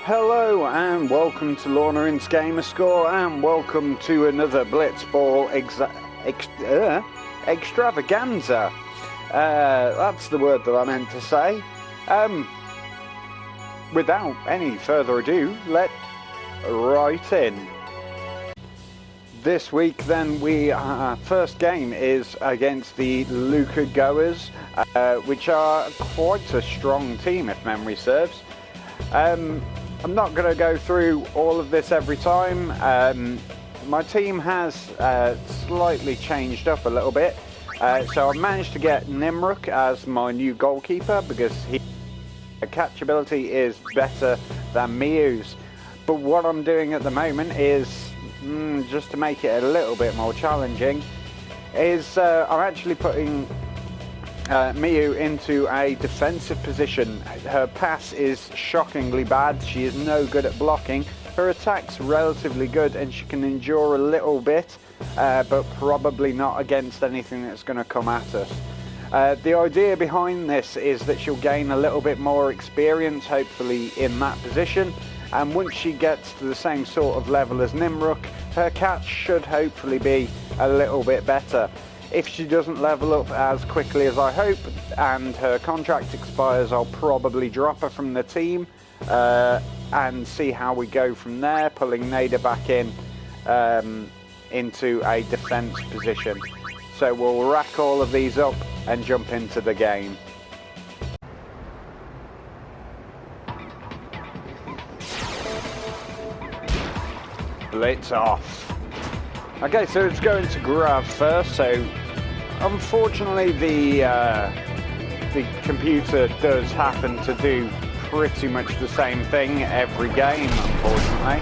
Hello and welcome to Launerin's Gamer Score and welcome to another Blitzball extravaganza. That's the word that I meant to say. Without any further ado, let's right in. This week then our first game is against the Luca Goers, which are quite a strong team if memory serves. I'm not going to go through all of this every time. My team has slightly changed up a little bit. So I managed to get Nimrook as my new goalkeeper because his catchability is better than Miyu's. But what I'm doing at the moment is, just to make it a little bit more challenging, is I'm actually putting Miyu into a defensive position. Her pass is shockingly bad. She is no good at blocking. Her attack's relatively good and she can endure a little bit, but probably not against anything that's going to come at us. The idea behind this is that she'll gain a little bit more experience, hopefully, in that position, and once she gets to the same sort of level as Nimrook, her catch should hopefully be a little bit better. If she doesn't level up as quickly as I hope and her contract expires, I'll probably drop her from the team and see how we go from there, pulling Nader back in into a defence position. So we'll rack all of these up and jump into the game. Blitz off. Okay, so it's going to grab first, so unfortunately the computer does happen to do pretty much the same thing every game, unfortunately.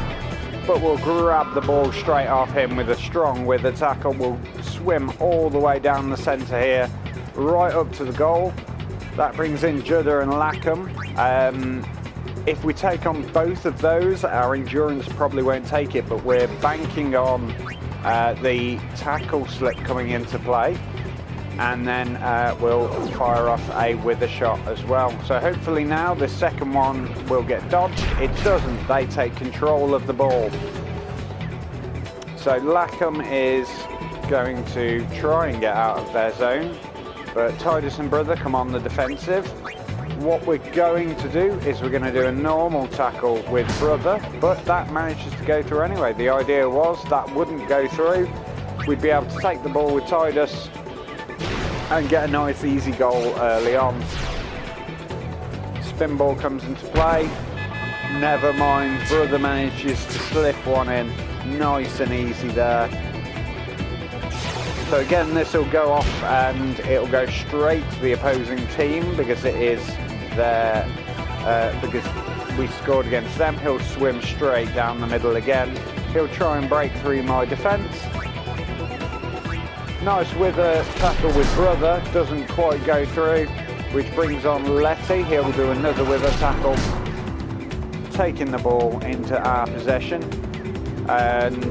But we'll grab the ball straight off him with a strong wither tackle. We'll swim all the way down the centre here, right up to the goal. That brings in Judder and Lackham. If we take on both of those, our endurance probably won't take it, but we're banking on the tackle slip coming into play, and then we'll fire off a wither shot as well. So hopefully now the second one will get dodged. It doesn't. They take control of the ball. So Lackham is going to try and get out of their zone, but Titus and Brother come on the defensive. What we're going to do is we're going to do a normal tackle with Brother, but that manages to go through anyway. The idea was that wouldn't go through. We'd be able to take the ball with Titus and get a nice easy goal early on. Spin ball comes into play. Never mind, Brother manages to slip one in. Nice and easy there. So again, this will go off and it'll go straight to the opposing team because it is their, because we scored against them. He'll swim straight down the middle again. He'll try and break through my defence. Nice wither tackle with Brother, doesn't quite go through, which brings on Letty. He'll do another wither tackle, taking the ball into our possession. And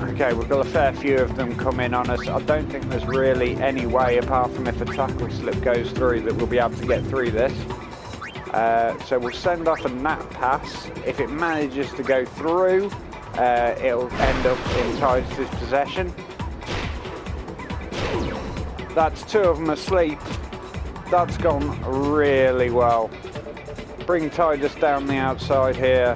okay, we've got a fair few of them come in on us. I don't think there's really any way, apart from if a tackle slip goes through, that we'll be able to get through this. So we'll send off a nap pass. If it manages to go through, it'll end up in Titus' possession. That's two of them asleep. That's gone really well. Bring Titus down the outside here.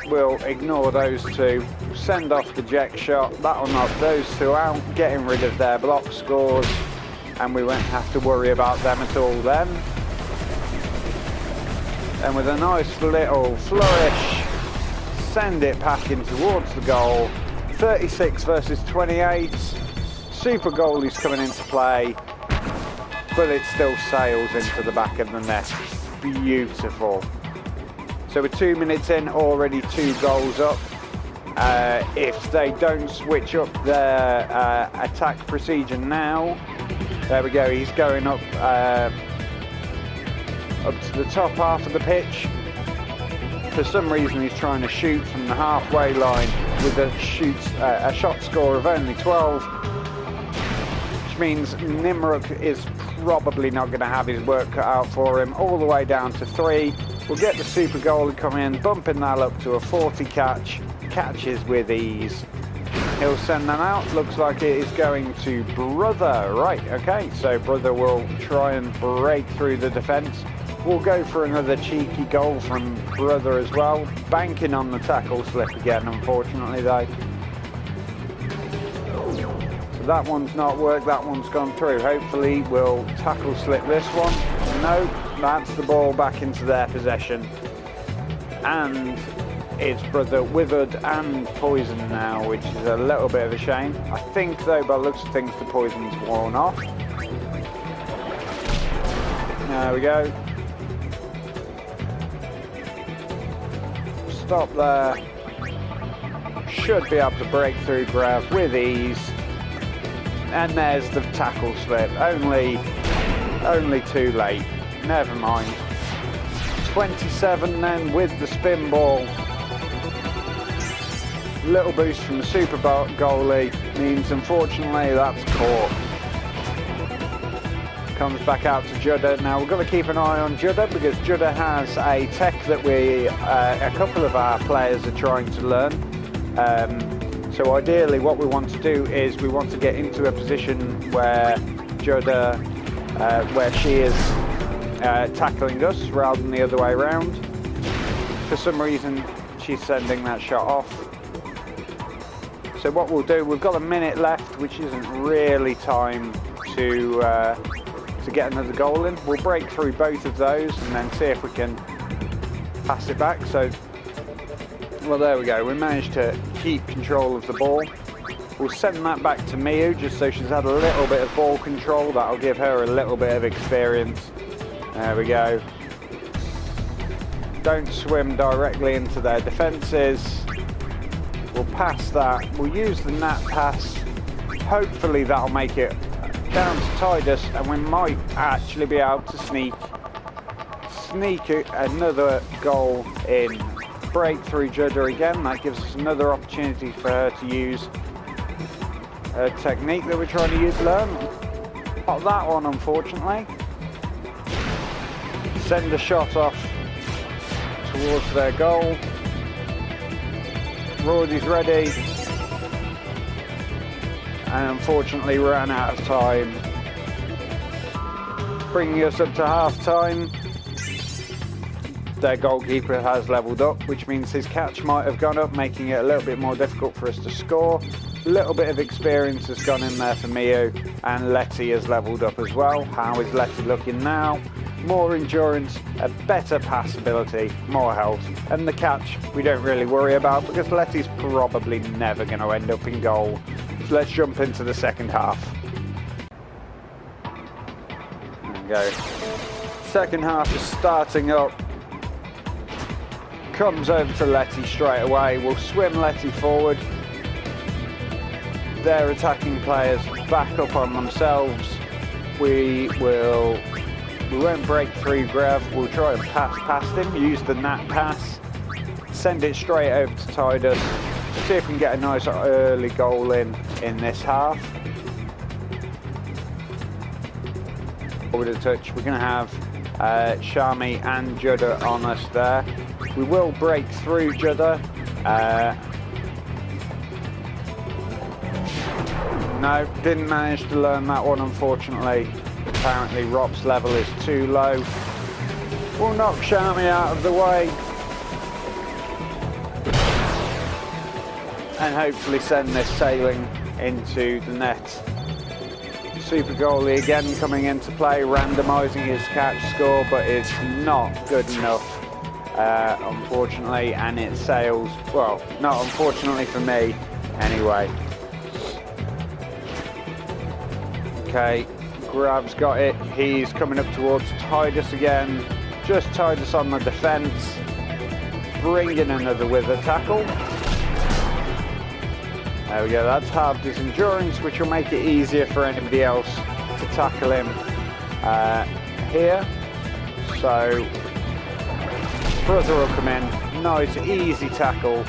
We'll ignore those two. Send off the jet shot. That'll knock those two out, getting rid of their block scores, and we won't have to worry about them at all then. And with a nice little flourish, send it packing towards the goal. 36 versus 28. Super goalie's coming into play, but it still sails into the back of the net. Beautiful. So we're 2 minutes in, already 2 goals up. If they don't switch up their attack procedure now, there we go, he's going up to the top half of the pitch. For some reason he's trying to shoot from the halfway line with a shot score of only 12, which means Nimrook is probably not going to have his work cut out for him. All the way down to 3. We'll get the super goalie coming in, bumping that up to a 40 catch. Catches with ease. He'll send them out. Looks like it is going to Brother. Right, okay, so Brother will try and break through the defence. We'll go for another cheeky goal from Brother as well. Banking on the tackle slip again, unfortunately, though. So that one's not worked, that one's gone through. Hopefully we'll tackle slip this one. No, that's the ball back into their possession. And it's Brother withered and poisoned now, which is a little bit of a shame. I think, though, by the looks of things, the poison's worn off. There we go. Stop there. Should be able to break through Grav with ease. And there's the tackle slip. Only too late. Never mind. 27 then with the spin ball. Little boost from the super goalie means, unfortunately, that's caught. Comes back out to Judder. Now we've got to keep an eye on Judder because Judder has a tech that a couple of our players are trying to learn. So ideally what we want to do is we want to get into a position where Judder, where she is tackling us rather than the other way around. For some reason she's sending that shot off. So what we'll do, we've got a minute left, which isn't really time to get another goal in. We'll break through both of those and then see if we can pass it back. So, well, there we go. We managed to keep control of the ball. We'll send that back to Miyu, just so she's had a little bit of ball control. That'll give her a little bit of experience. There we go. Don't swim directly into their defences. We'll pass that. We'll use the nat pass. Hopefully that'll make it down to Titus, and we might actually be able to sneak another goal in. Break through Judder again. That gives us another opportunity for her to use a technique that we're trying to learn. Not that one, unfortunately. Send a shot off towards their goal. Roddy's ready, and unfortunately ran out of time, bringing us up to half time. Their goalkeeper has levelled up, which means his catch might have gone up, making it a little bit more difficult for us to score. A little bit of experience has gone in there for Miyu, and Letty has levelled up as well. How is Letty looking now? More endurance, a better pass ability, more health, and the catch we don't really worry about because Letty's probably never going to end up in goal. So let's jump into the second half. There we go. Second half is starting up. Comes over to Letty straight away. We'll swim Letty forward. Their attacking players back up on themselves. We won't break through Grav. We'll try and pass past him, use the nat pass, send it straight over to Titus, see if we can get a nice early goal in this half. With a touch, we're going to have Shami and Judder on us there. We will break through Judder. No, didn't manage to learn that one, unfortunately. Apparently Rob's level is too low. We'll knock Shami out of the way and hopefully send this sailing into the net. Super goalie again coming into play, randomising his catch score, but it's not good enough, unfortunately, and it sails, well, not unfortunately for me, anyway. Okay. Grav's got it. He's coming up towards Titus again. Just Titus on the defence. Bringing another wither tackle. There we go. That's halved his endurance, which will make it easier for anybody else to tackle him here. So Brother will come in. Nice, easy tackle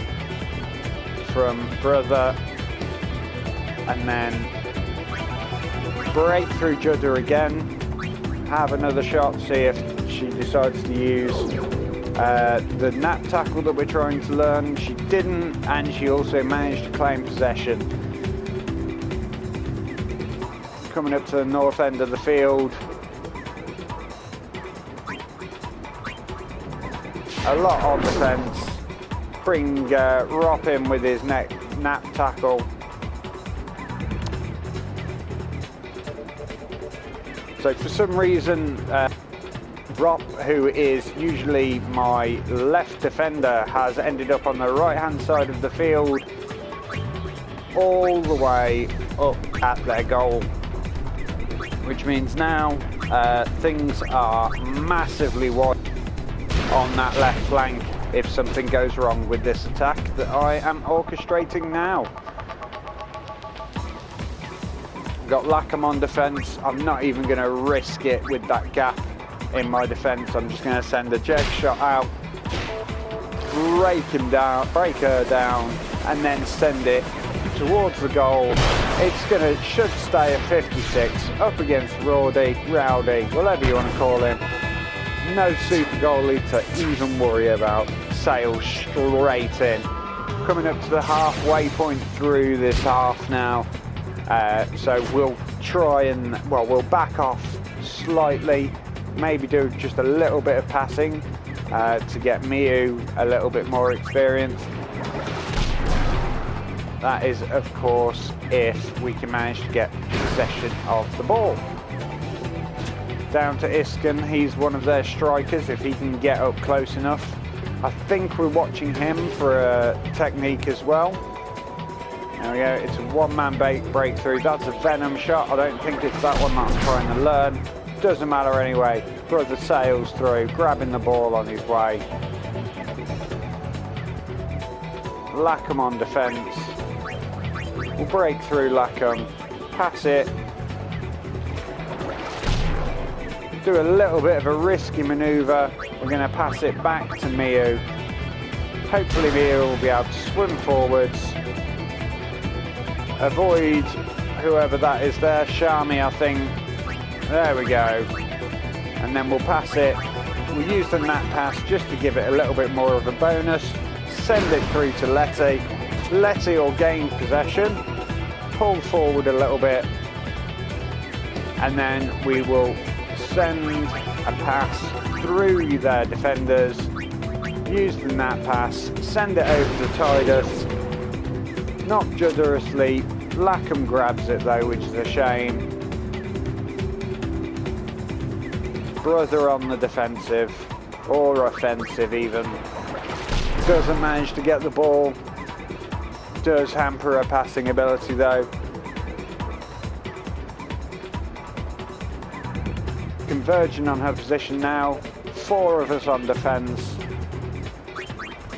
from Brother. And then break through Judder again. have another shot, see if she decides to use the nap tackle that we're trying to learn. She didn't, and she also managed to claim possession. Coming up to the north end of the field. A lot on defence. Bring Rop in with his nap tackle. So for some reason, Rop, who is usually my left defender, has ended up on the right hand side of the field, all the way up at their goal. Which means now things are massively wide on that left flank if something goes wrong with this attack that I am orchestrating now. Got Lackham on defence. I'm not even going to risk it with that gap in my defence. I'm just going to send a jet shot out, break her down, and then send it towards the goal. It should stay at 56, up against Rowdy, whatever you want to call him. No super goalie to even worry about. Sails straight in. Coming up to the halfway point through this half now. So we'll try and, well, we'll back off slightly, maybe do just a little bit of passing to get Miyu a little bit more experience. That is, of course, if we can manage to get possession of the ball. Down to Isken, he's one of their strikers, if he can get up close enough. I think we're watching him for a technique as well. There we go, it's a one-man breakthrough. That's a Venom shot. I don't think it's that one that I'm trying to learn. Doesn't matter anyway. Brother sails through, grabbing the ball on his way. Lackham on defence. We'll break through Lackham, pass it. Do a little bit of a risky manoeuvre. We're going to pass it back to Miyu. Hopefully Miyu will be able to swim forwards. Avoid whoever that is there, Shami I think. There we go. And then we'll pass it. We'll use the nap pass just to give it a little bit more of a bonus. Send it through to Letty. Letty will gain possession. Pull forward a little bit. And then we will send a pass through their defenders. Use the nap pass. Send it over to Titus. Not judderously. Lackham grabs it though, which is a shame. Brother on the defensive, or offensive even. Doesn't manage to get the ball. Does hamper her passing ability though. Converging on her position now. 4 of us on defence.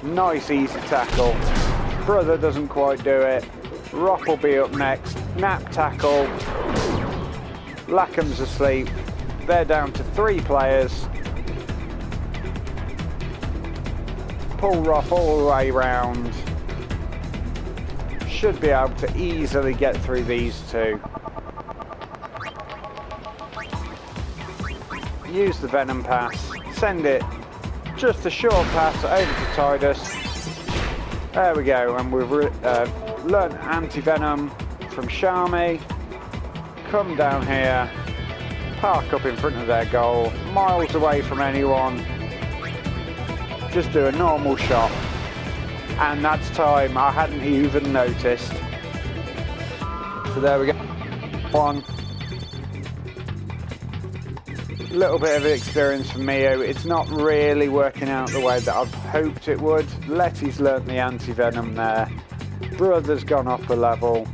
Nice easy tackle. Brother doesn't quite do it. Rop will be up next. Nap tackle. Lackham's asleep. They're down to 3 players. Pull Rop all the way round. Should be able to easily get through these 2. Use the Venom pass. Send it. Just a short pass over to Titus. There we go, and we've learnt anti-venom from Shami. Come down here, park up in front of their goal, miles away from anyone. Just do a normal shot. And that's time, I hadn't even noticed. So there we go. 1. Little bit of experience from Miyu. It's not really working out the way that I've hoped it would. Letty's learnt the anti-venom there. Brother's gone up a level.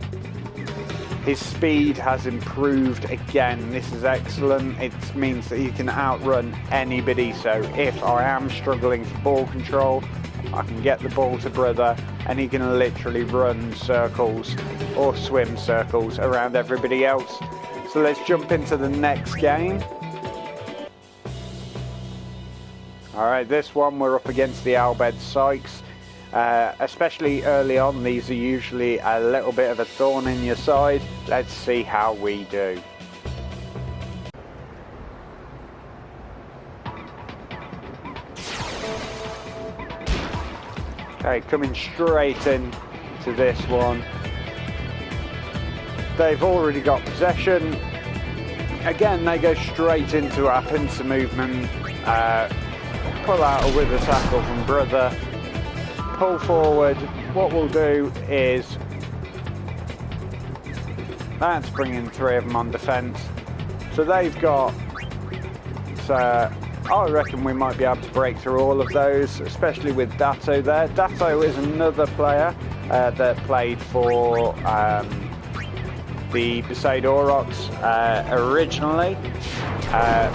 His speed has improved again. This is excellent. It means that he can outrun anybody. So if I am struggling for ball control, I can get the ball to Brother and he can literally run circles or swim circles around everybody else. So let's jump into the next game. Alright, this one we're up against the Albed Sykes. Especially early on, these are usually a little bit of a thorn in your side. Let's see how we do. Okay, coming straight in to this one. They've already got possession. Again, they go straight into our pincer movement. Pull out a wither tackle from brother. Pull forward. What we'll do is that's bringing 3 of them on defence. So they've got. I reckon we might be able to break through all of those, especially with Datto there. Datto is another player that played for the Besaid Aurochs originally,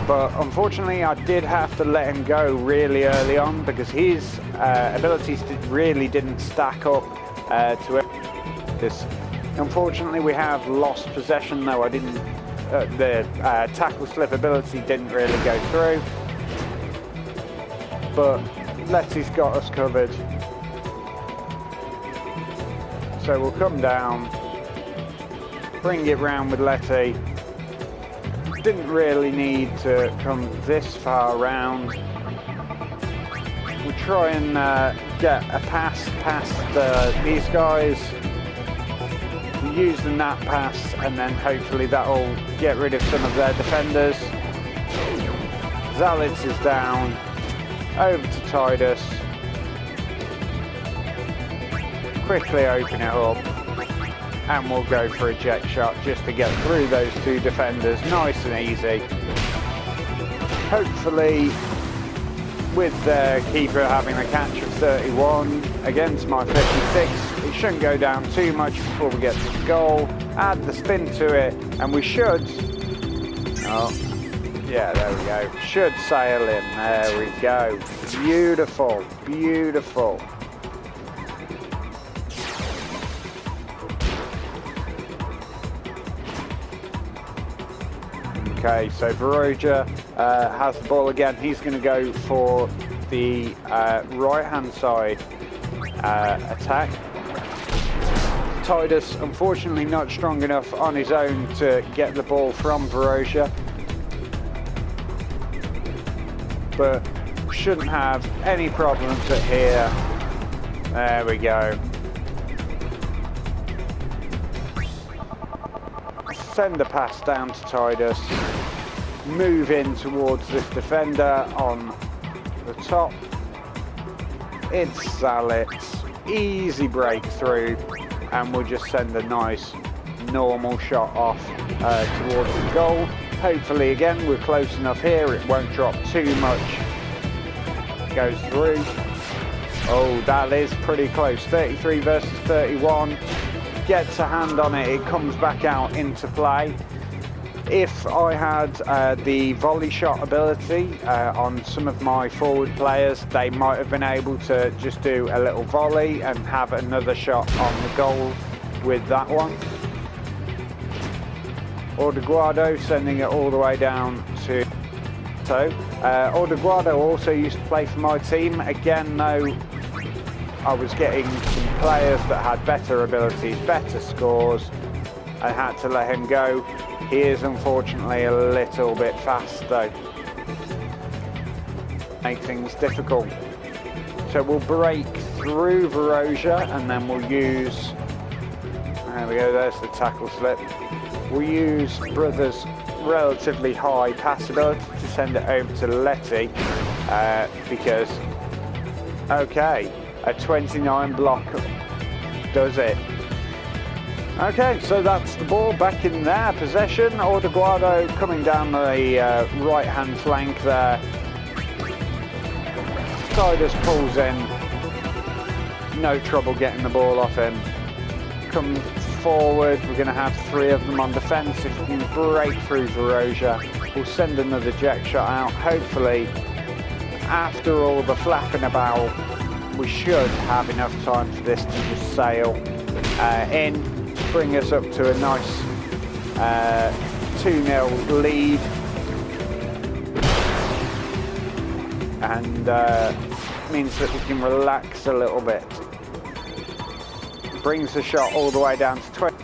but unfortunately I did have to let him go really early on because his abilities really didn't stack up to this. Unfortunately, we have lost possession though. The tackle slip ability didn't really go through, but Letty's got us covered. So we'll come down, bring it round with Letty. Didn't really need to come this far round. We'll try and get a pass past these guys. We'll use the nap pass and then hopefully that'll get rid of some of their defenders. Zalitz is down. Over to Tidus. Quickly open it up. And we'll go for a jet shot just to get through those 2 defenders. Nice and easy. Hopefully, with the keeper having a catch of 31 against my 56, it shouldn't go down too much before we get to the goal. Add the spin to it, and we should. Oh, yeah, there we go. Should sail in. There we go. Beautiful, beautiful. Okay, so Varoja has the ball again. He's going to go for the right-hand side attack. Tidus, unfortunately, not strong enough on his own to get the ball from Varoja, but shouldn't have any problems at here. There we go. Send the pass down to Tidus. Move in towards this defender on the top. It's Zalitz. Easy breakthrough. And we'll just send a nice normal shot off towards the goal. Hopefully, again, we're close enough here. It won't drop too much. Goes through. Oh, that is pretty close. 33 versus 31. Gets a hand on it, it comes back out into play. If I had the volley shot ability on some of my forward players, they might have been able to just do a little volley and have another shot on the goal with that one. Ordeguardo sending it all the way down to Ordeguardo also used to play for my team. Again, though, I was getting some players that had better abilities, better scores. I had to let him go. He is unfortunately a little bit fast though. Make things difficult. So we'll break through Varoja and then we'll use, there we go, there's the tackle slip. We'll use Brother's relatively high pass ability to send it over to Letty because, okay, a 29 block does it. Okay, so that's the ball back in their possession. Ordeguardo coming down the right-hand flank there. Tidus pulls in. No trouble getting the ball off him. Come forward, we're going to have 3 of them on defence. If we can break through Varoja, we'll send another jet shot out. Hopefully, after all the flapping about, we should have enough time for this to just sail in, bring us up to a nice 2-0 lead, and means that we can relax a little bit. Brings the shot all the way down to 20.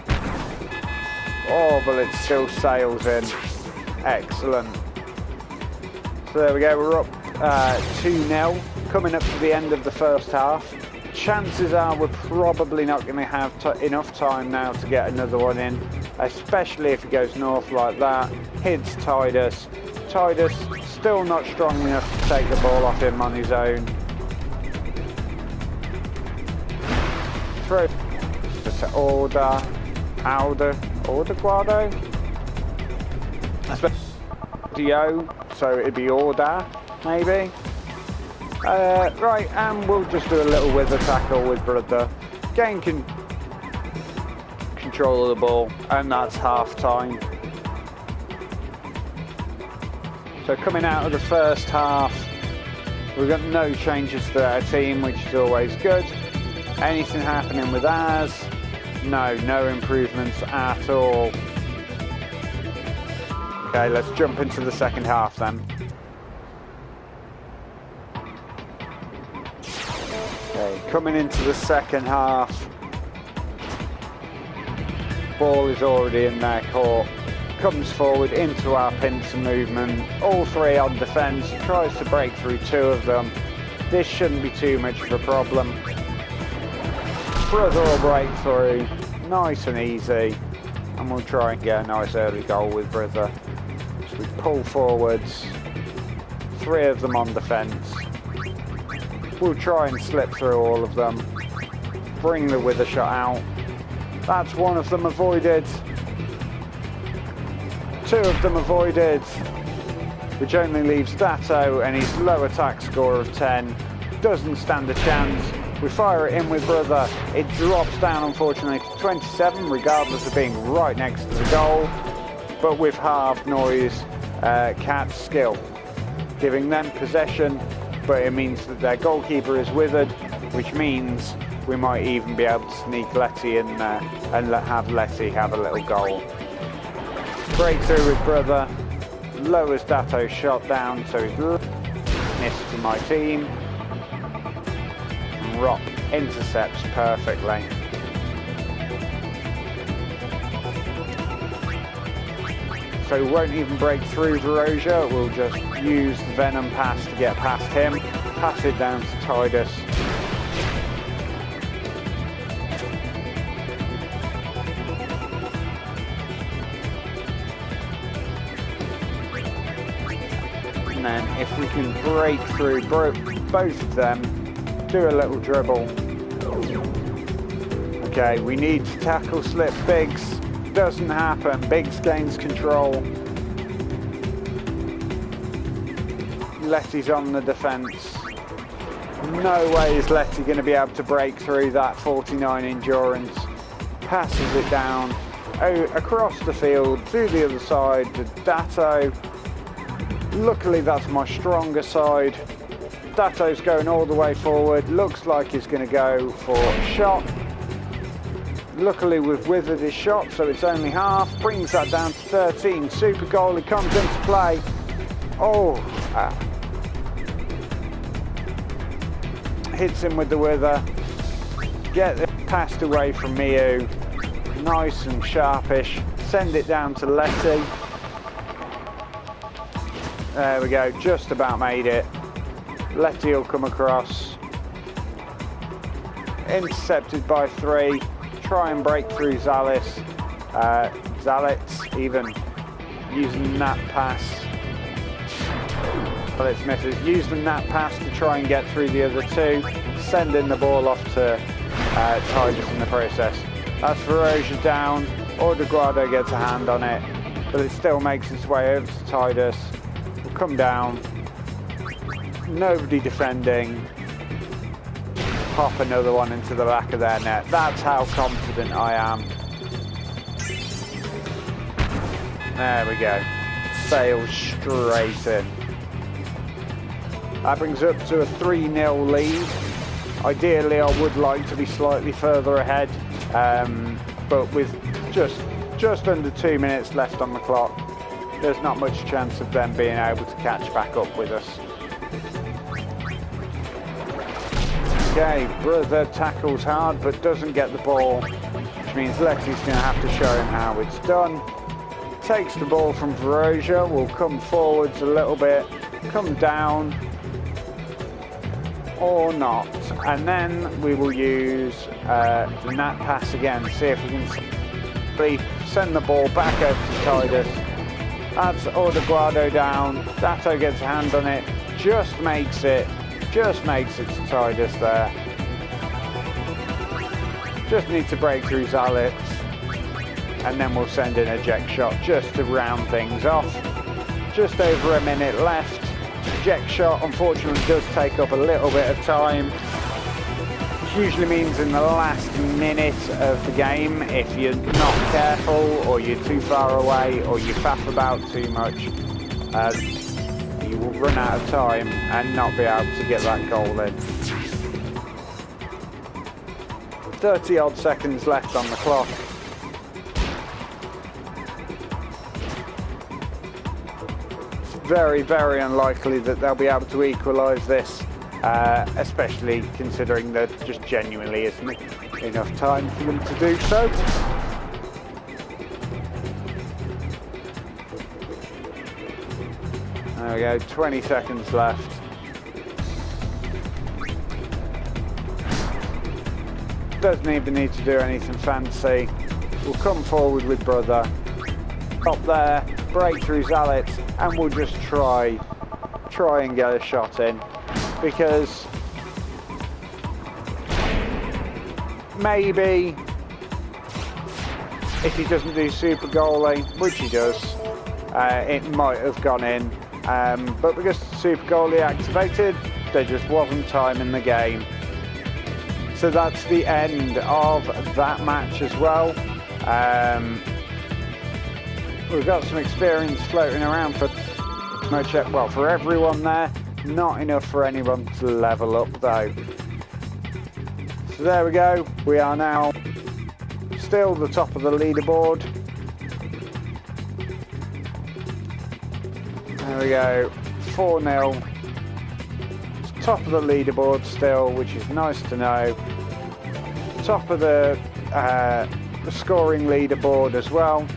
Oh, but it still sails in. Excellent. So there we go, we're up 2-0. Coming up to the end of the first half. Chances are we're probably not going to have enough time now to get another one in, especially if he goes north like that. Hits Titus. Titus still not strong enough to take the ball off him on his own. Throw to Order Guardo? I suppose Dio, so it'd be Order, maybe. Right, and we'll just do a little wither tackle with Brother. Gain control of the ball, and that's half time. So coming out of the first half, we've got no changes to our team, which is always good. Anything happening with ours? No improvements at all. Okay, let's jump into the second half then. Okay, coming into the second half. Ball is already in their court. Comes forward into our pincer movement. All three on defence. Tries to break through two of them. This shouldn't be too much of a problem. Brother will break through. Nice and easy. And we'll try and get a nice early goal with Brother. So we pull forwards. Three of them on defence. We'll try and slip through all of them. Bring the wither shot out. That's one of them avoided. Two of them avoided. Which only leaves Datto and his low attack score of 10. Doesn't stand a chance. We fire it in with Brother. It drops down unfortunately to 27 regardless of being right next to the goal. But with halved noise Cat's skill. Giving them possession, but it means that their goalkeeper is withered, which means we might even be able to sneak Letty in there and have Letty have a little goal. Breakthrough with Brother. Lowers Datto's shot down, so he's missed to my team. Rock intercepts perfectly. So we won't even break through Verosia, we'll just use the Venom pass to get past him. Pass it down to Titus. And then if we can break through both of them, do a little dribble. Okay, we need to tackle slip Biggs. Doesn't happen. Biggs gains control. Letty's on the defence. No way is Letty going to be able to break through that 49 endurance. Passes it down across the field to the other side to Datto. Luckily that's my stronger side. Datto's going all the way forward. Looks like he's going to go for a shot. Luckily we've withered his shot, so it's only half. Brings that down to 13. Super goalie comes into play. Oh. Hits him with the wither. Get it passed away from Miyu. Nice and sharpish. Send it down to Letty. There we go. Just about made it. Letty will come across. Intercepted by 3. Try and break through Zalitz even using that pass. Zalitz misses. Using that pass to try and get through the other two. Sending the ball off to Titus in the process. That's Verosia down. Ordeguardo gets a hand on it, but it still makes its way over to Titus. We'll come down. Nobody defending. Pop another one into the back of their net. That's how confident I am. There we go. Sails straight in. That brings up to a 3-0 lead. Ideally I would like to be slightly further ahead, but with just under 2 minutes left on the clock, there's not much chance of them being able to catch back up with us. Okay, Brother tackles hard but doesn't get the ball, which means Letty's going to have to show him how it's done. Takes the ball from Verosia, will come forwards a little bit, come down. or not. And then we will use the nat pass again, see if we can send the ball back over to Titus. That's Ordeguado down. Dato gets a hand on it, just makes it to Titus there. Just need to break through Zalits, and then we'll send in a eject shot just to round things off. Just over a minute left. Eject shot unfortunately does take up a little bit of time, which usually means in the last minute of the game, if you're not careful or you're too far away or you faff about too much, you will run out of time and not be able to get that goal in. 30 odd seconds left on the clock. Very, very unlikely that they'll be able to equalise this, especially considering there just genuinely isn't enough time for them to do so. There we go, 20 seconds left. Doesn't even need to do anything fancy. We'll come forward with Brother. Up there, break through Zalits, and we'll just try and get a shot in, because maybe if he doesn't do super goalie, which he does, it might have gone in, but because super goalie activated, there just wasn't time in the game. So that's the end of that match as well. We've got some experience floating around for everyone there. Not enough for anyone to level up though. So there we go. We are now still the top of the leaderboard. There we go. 4-0. Top of the leaderboard still, which is nice to know. Top of the scoring leaderboard as well.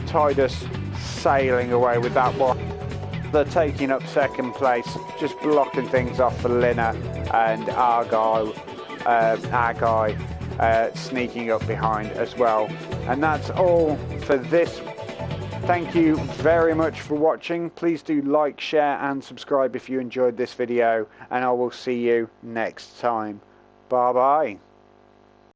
Titus sailing away with that one. They're taking up second place, just blocking things off for Lina, and our guy sneaking up behind as well. And that's all for this. Thank you very much for watching. Please do like, share and subscribe if you enjoyed this video, and I will see you next time. Bye bye.